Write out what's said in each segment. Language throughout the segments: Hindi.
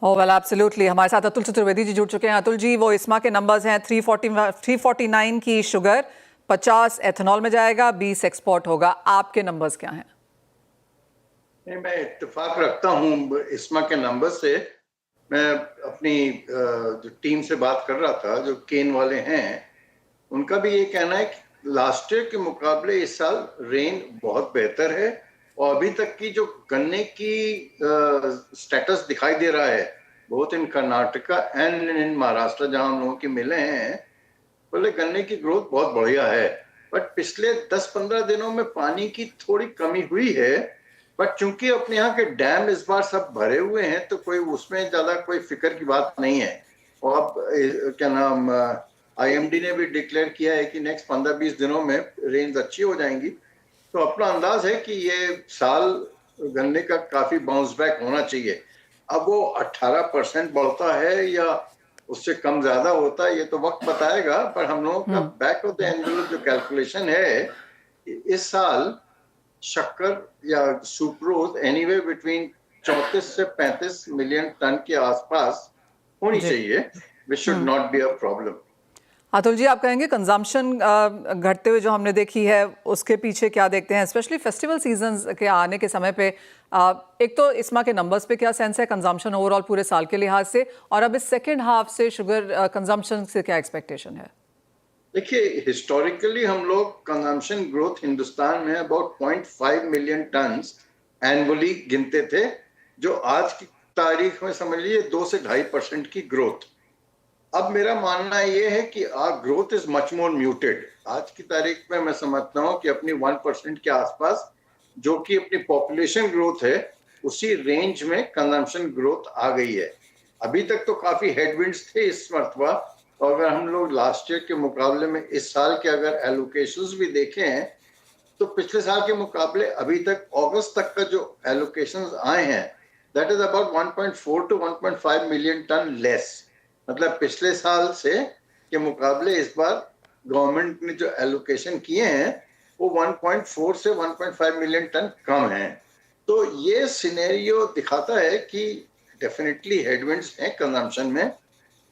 हो वेल एब्सोल्युटली। हमारे साथ अतुल चतुर्वेदी जी जुड़ चुके हैं। अतुल जी, वो इस्मा के नंबर्स हैं 349 की शुगर, 50 एथेनॉल में जाएगा, 20 एक्सपोर्ट होगा। आपके नंबर्स क्या हैं? नहीं, मैं इत्तेफाक रखता हूँ इस्मा के नंबर से। मैं अपनी जो टीम से बात कर रहा था, जो केन वाले हैं, उनका भी ये कहना है कि लास्ट ईयर के मुकाबले इस साल रेन बहुत बेहतर है। और अभी तक की जो गन्ने की स्टेटस दिखाई दे रहा है, both in Karnataka and in Maharashtra जहां हम लोगों की मिले हैं, बोले गन्ने की ग्रोथ बहुत बढ़िया है। बट पिछले 10-15 दिनों में पानी की थोड़ी कमी हुई है। बट चूंकि अपने यहाँ के डैम इस बार सब भरे हुए हैं, तो कोई उसमें ज्यादा कोई फिक्र की बात नहीं है। और अब क्या नाम, आईएमडी ने भी डिक्लेयर किया है कि नेक्स्ट 15-20 दिनों में रेंज अच्छी हो जाएंगी। तो अपना अंदाज है कि ये साल गन्ने का काफी बाउंस बैक होना चाहिए। अब वो 18% बढ़ता है या उससे कम ज्यादा होता है, ये तो वक्त बताएगा। पर हम लोगों का बैक ऑफ द एनवेलप जो कैलकुलेशन है, इस साल शक्कर या सुक्रोज एनीवे बिटवीन 34 से 35 मिलियन टन के आसपास होनी जी। चाहिए, which should not be a problem. Atul ji, आप कहेंगे कंजम्पशन घटते हुए जो हमने देखी है, उसके पीछे क्या देखते हैं, स्पेशली फेस्टिवल सीजन के आने के समय पे? एक तो इस्मा के नंबर्स पे क्या सेंस है कंजम्पशन ओवरऑल पूरे साल के लिहाज से, और अब इस सेकेंड हाफ से शुगर कंजम्पशन से क्या एक्सपेक्टेशन है? देखिए, हिस्टोरिकली हम लोग कंजम्पशन ग्रोथ हिंदुस्तान में अबाउट 0.5 मिलियन टन एनुअली गिनते थे, जो आज की तारीख में समझ लीजिए 2 से 2.5% की ग्रोथ। अब मेरा मानना यह है कि growth is much more muted. आज की तारीख में मैं समझता हूं कि अपनी 1% के आसपास, जो कि अपनी पॉपुलेशन ग्रोथ है, उसी रेंज में कंजम्पशन ग्रोथ आ गई है। अभी तक तो काफी हेडविंड्स थे इस मरतबा। और अगर हम लोग लास्ट ईयर के मुकाबले में इस साल के अगर एलोकेशंस भी देखें, तो पिछले साल के मुकाबले अभी तक अगस्त तक का जो एलोकेशंस आए हैं, that is about 1.4 to 1.5 million tonne less. मतलब पिछले साल से के मुकाबले इस बार गवर्नमेंट ने जो एलोकेशन किए हैं, वो 1.4 से 1.5 मिलियन टन कम है। तो ये सिनेरियो दिखाता है कि डेफिनेटली हेडविंड्स हैं कंजम्पशन में।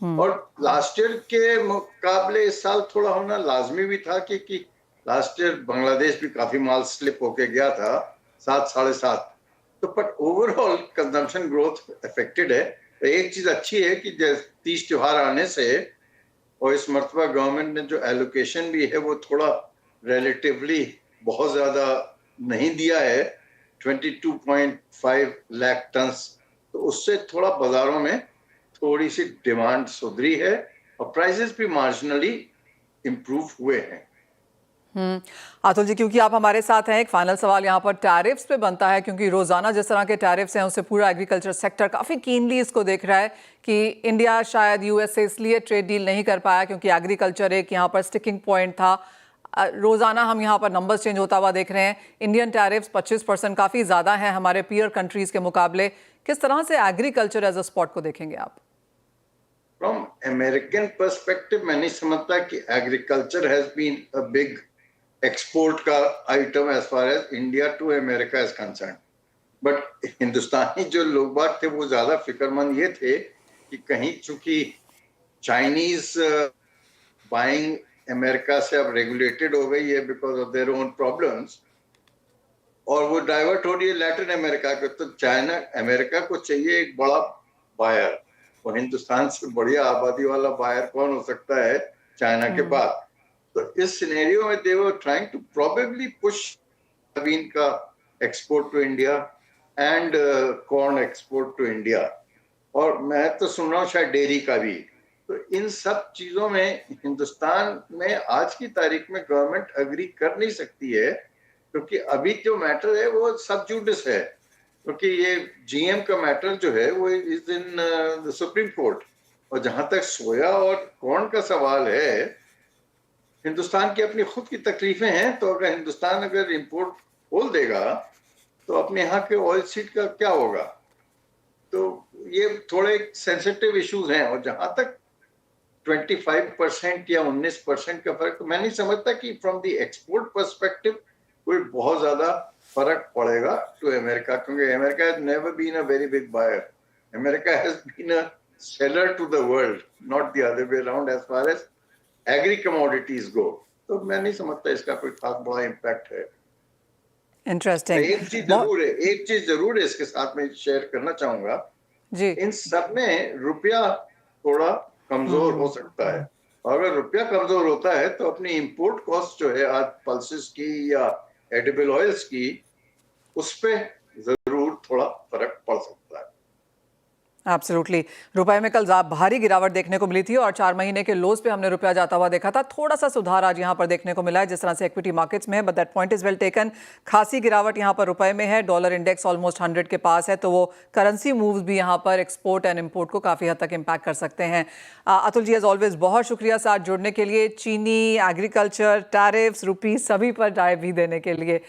और लास्ट ईयर के मुकाबले इस साल थोड़ा होना लाजमी भी था, क्योंकि लास्ट ईयर बांग्लादेश भी काफी माल स्लिप होके गया था, 7-7.5। तो पर ओवरऑल कंजम्पशन ग्रोथ अफेक्टेड है। तो एक चीज अच्छी है कि 30 त्योहार आने से, और इस मरतबा गवर्नमेंट ने जो एलोकेशन भी है वो थोड़ा रिलेटिवली बहुत ज्यादा नहीं दिया है, 22.5 लाख टन। तो उससे थोड़ा बाजारों में थोड़ी सी डिमांड सुधरी है, और प्राइसेस भी मार्जिनली इंप्रूव हुए हैं। अतुल जी, क्योंकि आप हमारे साथ हैं, एक फाइनल सवाल यहाँ पर टैरिफ्स पे बनता है, क्योंकि रोजाना जिस तरह के टैरिफ्स हैं उससे पूरा एग्रीकल्चर सेक्टर काफी कीनली इसको देख रहा है कि इंडिया शायद यूएस से इसलिए ट्रेड डील नहीं कर पाया क्योंकि एग्रीकल्चर एक यहाँ पर स्टिकिंग पॉइंट था। रोजाना हम यहाँ पर नंबर्स चेंज होता हुआ देख रहे हैं। इंडियन टैरिफ्स 25% काफी ज्यादा है हमारे पीयर कंट्रीज के मुकाबले। किस तरह से एग्रीकल्चर एज अ स्पॉट को देखेंगे आप? फ्रॉम अमेरिकन पर्सपेक्टिव, मैं नहीं समझता कि agriculture has been a big export का item as far as India to America is concern. But हिंदुस्तानी जो लोग बाग थे वो ज्यादा फिक्रमंद ये थे कि कहीं चूंकि चाइनीज बाइंग अमेरिका से अब रेगुलेटेड हो गई है because of their own problems, और वो डाइवर्ट हो रही है लैटिन अमेरिका के, तो चाइना अमेरिका को चाहिए एक बड़ा बायर। और हिंदुस्तान से बढ़िया आबादी वाला बायर कौन हो सकता है चाइना के बाद? तो इस सिनेरियो में they were trying to probably push soybean का export to India and corn export to India. और मैं तो सुन रहा हूँ शायद डेयरी का भी। तो इन सब चीजों में हिंदुस्तान में आज की तारीख में गवर्नमेंट अग्री कर नहीं सकती है, क्योंकि अभी जो मैटर है वो सब जुडिस है। क्योंकि ये जीएम का मैटर जो है वो इज इन सुप्रीम कोर्ट। और जहां तक सोया और कॉर्न का सवाल है, हिंदुस्तान की अपनी खुद की तकलीफें हैं। तो अगर हिंदुस्तान अगर इंपोर्ट खोल देगा, तो अपने यहाँ के ऑयल सीड का क्या होगा? तो ये थोड़े सेंसिटिव इश्यूज हैं। और जहां तक 25% या 19% का फर्क, तो मैं नहीं समझता कि फ्रॉम द एक्सपोर्ट पर्सपेक्टिव कोई बहुत ज्यादा फर्क पड़ेगा टू अमेरिका, क्योंकि America has never been a very big buyer. America has been a seller to the world, not the other way around as far as agri commodities go. तो मैं नहीं समझता इसका कोई खास बड़ा इम्पैक्ट है। इंटरेस्टिंग। एक चीज जरूर है इसके साथ में शेयर करना चाहूंगा जी इन सब में रुपया थोड़ा कमजोर हो सकता है और अगर रुपया कमजोर होता है तो अपनी इंपोर्ट कॉस्ट जो है आज पल्सेस की या एडिबल ऑयल्स की उस पे जरूर थोड़ा फर्क पड़ सकता है। एब्सोल्युटली। रुपए में कल भारी गिरावट देखने को मिली थी और 4 महीने के लोज पे हमने रुपया जाता हुआ देखा था। थोड़ा सा सुधार आज यहाँ पर देखने को मिला है जिस तरह से इक्विटी मार्केट्स में है, but that point is well taken. खासी गिरावट यहाँ पर रुपए में है, डॉलर इंडेक्स ऑलमोस्ट 100 के पास है, तो वो करेंसी मूव्स भी यहाँ पर एक्सपोर्ट एंड इम्पोर्ट को काफ़ी हद तक इम्पैक्ट कर सकते हैं। अतुल जी एज ऑलवेज बहुत शुक्रिया साथ जुड़ने के लिए, चीनी, एग्रीकल्चर, टैरिफ्स, रुपी सभी पर राय भी देने के लिए।